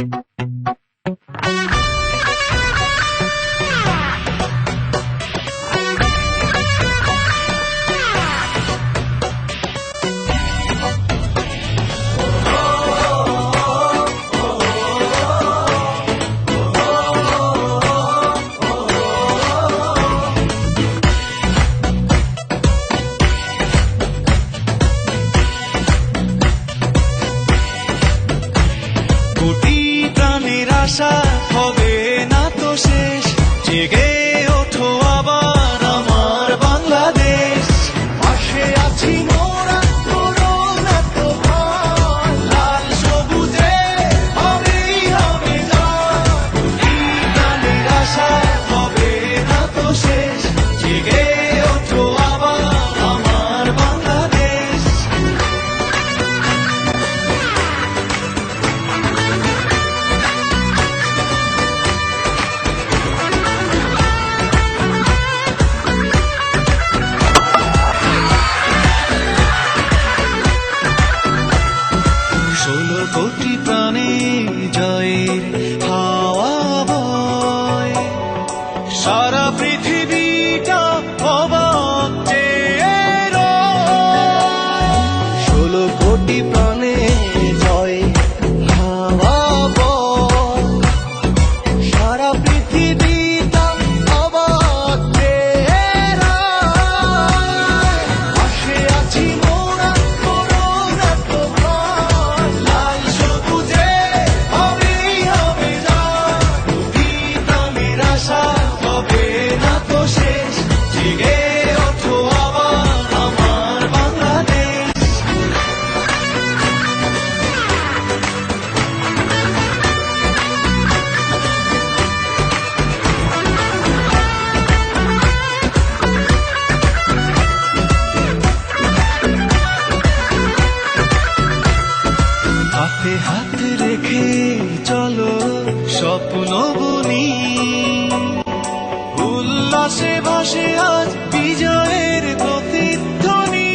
কোটি প্রাণের আশা হবে না তো শেষ, জেগে ওঠো আবার আমার বাংলাদেশ। পাশে আছি মোরা, করো না তো ভয়, লাল সবুজে হবেই হবে জয়। কোটি প্রাণের আশা হবে না তো শেষ, জেগে ওঠো আবার আমার বাংলাদেশ। ষোলো কোটি প্রাণে জয়ের হাওয়া বয়, সারা পৃথিবীটা অবাক চেয়ে রয়। 16 কোটি প্রাণে জয় হাওয়া বয়, সারা পৃথিবীটা অবাক চেয়ে রয়। পাশে আছি মোরা, করো না তো ভয়, লাল সবুজে হবেই হবে জয়। কোটি প্রাণের আশা হবে না তো শেষ, জেগে ওঠো আবার আমার বাংলাদেশ। হাতে হাত রেখে চলো স্বপ্ন বুনি, উল্লাসে ভাসে আজ বিজয়ের প্রতিধ্বনি।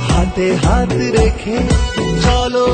হাতে হাত রেখে চলো